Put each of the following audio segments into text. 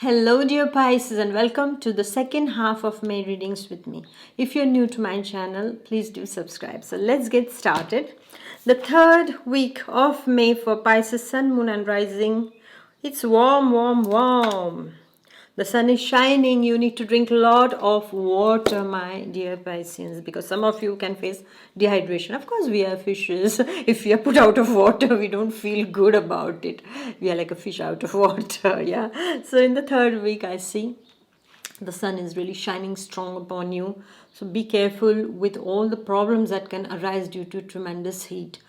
Hello, dear Pisces, and welcome to the second half of May readings with me. If you're new to my channel, please do subscribe. So, let's get started. The third week of May for Pisces, Sun, Moon, and Rising. It's warm, warm, warm. The sun is shining. You need to drink a lot of water, my dear Pisceans, because some of you can face dehydration. Of course, we are fishes. If we are put out of water, we don't feel good about it. We are like a fish out of water. Yeah. So in the third week, I see the sun is really shining strong upon you, so be careful with all the problems that can arise due to tremendous heat,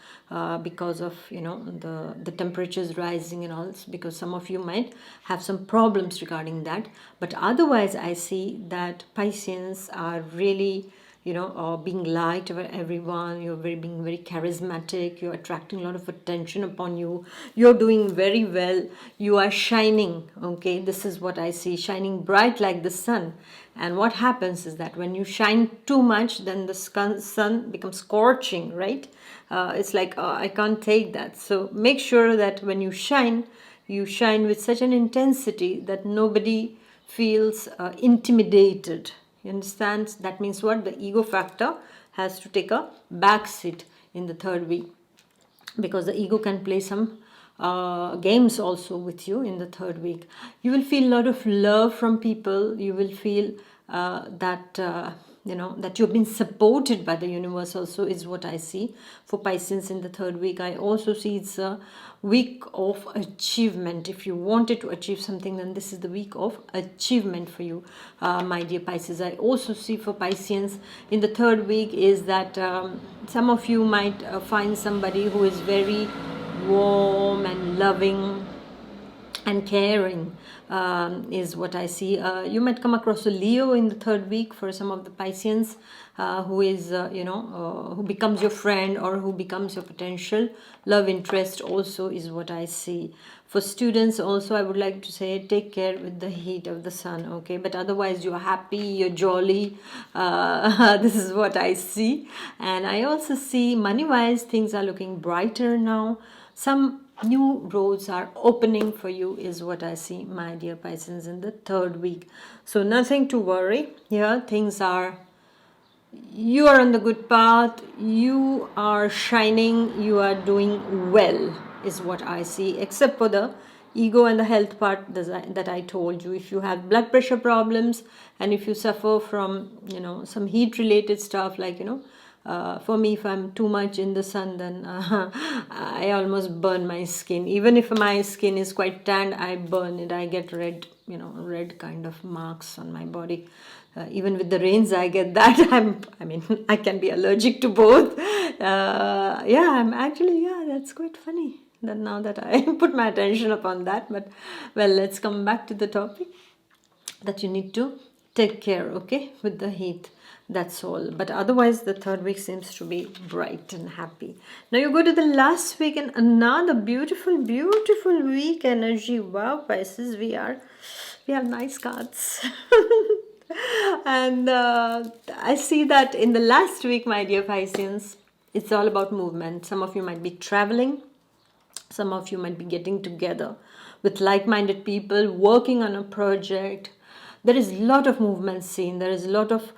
because of the temperatures rising and all, because some of you might have some problems regarding that. But otherwise, I see that Pisceans are really being liked by everyone. You're being very charismatic. You're attracting a lot of attention upon you. You're doing very well. You are shining. Okay, this is what I see, shining bright like the sun. And what happens is that when you shine too much, then the sun becomes scorching, right? It's like, I can't take that. So make sure that when you shine with such an intensity that nobody feels intimidated. You understand? That means what? The ego factor has to take a back seat in the third week, because the ego can play some games also with you in the third week. You will feel a lot of love from people. You will feel that you've been supported by the universe also, is what I see for Pisces in the third week. I also see it's a week of achievement. If you wanted to achieve something, then this is the week of achievement for you, my dear Pisces. I also see for Pisceans in the third week is that some of you might find somebody who is very warm and loving and caring, is what I see. You might come across a Leo in the third week for some of the Pisceans, who is, who becomes your friend or who becomes your potential love interest also, is what I see. For students also, I would like to say take care with the heat of the sun, okay? But otherwise, you're happy, you're jolly. This is what I see. And I also see money-wise, things are looking brighter now. Some new roads are opening for you, is what I see, my dear Pisces, in the third week. So nothing to worry here. You are on the good path. You are shining. You are doing well, is what I see, except for the ego and the health part that I told you. If you have blood pressure problems and if you suffer from some heat related stuff, like for me, if I'm too much in the sun, then I almost burn my skin. Even if my skin is quite tanned, I burn it. I get red kind of marks on my body. Even with the rains, I get that. I can be allergic to both. That's quite funny. That now that I put my attention upon that, but well, let's come back to the topic that you need to take care, okay, with the heat. That's all. But otherwise, the third week seems to be bright and happy. Now you go to the last week and another beautiful, beautiful week energy. Wow, Pisces, we have nice cards. And I see that in the last week, my dear Pisceans, it's all about movement. Some of you might be traveling. Some of you might be getting together with like-minded people, working on a project. There is a lot of movement seen. There is a lot of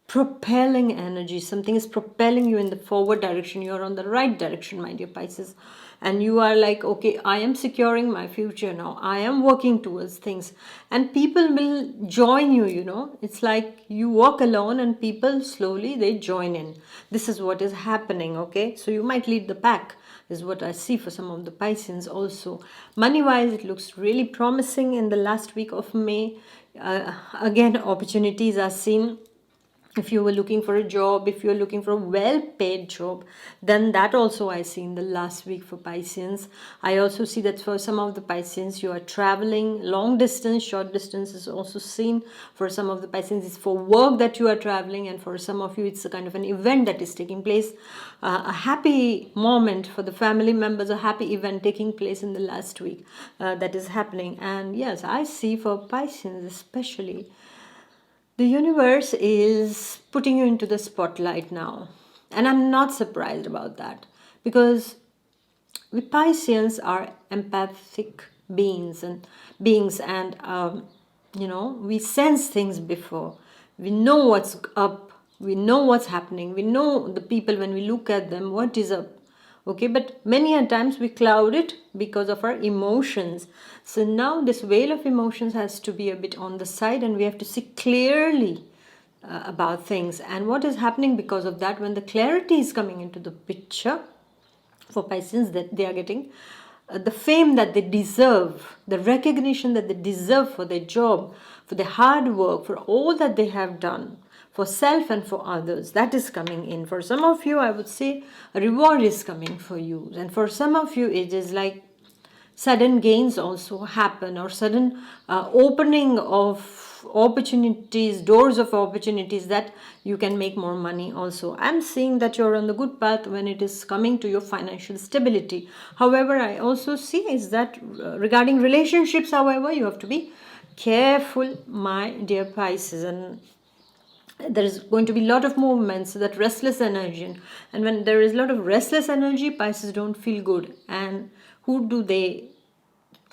propelling energy. Something is propelling you in the forward direction. You're on the right direction, my dear Pisces. And you are like, okay, I am securing my future now. I am working towards things. And people will join you. It's like you walk alone and people slowly, they join in. This is what is happening, okay? So you might lead the pack, is what I see for some of the Pisceans also. Money-wise, it looks really promising in the last week of May. Again, opportunities are seen. If you were looking for a job, if you're looking for a well-paid job, then that also I see in the last week for Pisceans. I also see that for some of the Pisceans, you are traveling long distance. Short distance is also seen. For some of the Pisceans, it's for work that you are traveling, and for some of you, it's a kind of an event that is taking place. A happy moment for the family members, a happy event taking place in the last week that is happening. And yes, I see for Pisceans especially, the universe is putting you into the spotlight now. And I'm not surprised about that, because we Pisceans are empathic beings, and we sense things before. We know what's up. We know what's happening. We know the people when we look at them, what is up. Okay, but many a times we cloud it because of our emotions. So now this veil of emotions has to be a bit on the side, and we have to see clearly about things and what is happening. Because of that, when the clarity is coming into the picture for Pisces, that they are getting the fame that they deserve, the recognition that they deserve for their job, for their hard work, for all that they have done for self and for others. That is coming in. For some of you, I would say a reward is coming for you, and for some of you it is like sudden gains also happen, or sudden opening of opportunities, doors of opportunities, that you can make more money also. I'm seeing that you're on the good path when it is coming to your financial stability. However, I also see is that regarding relationships, however, you have to be careful, my dear Pisces, and there is going to be a lot of movements, that restless energy, and when there is a lot of restless energy, Pisces don't feel good. And who do they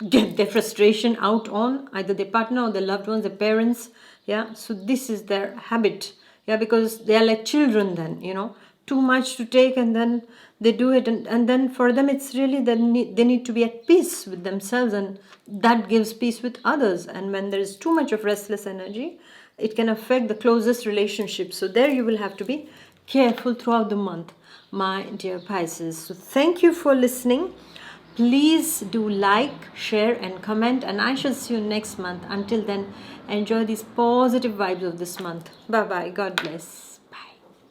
get their frustration out on? Either their partner or their loved ones, their parents. Yeah, so this is their habit. Yeah, because they are like children then, too much to take, and then they do it, and then for them it's really they need to be at peace with themselves, and that gives peace with others. And when there is too much of restless energy, it can affect the closest relationships. So there you will have to be careful throughout the month, my dear Pisces. So thank you for listening. Please do like, share and comment, and I shall see you next month. Until then, enjoy these positive vibes of this month. Bye bye. God bless.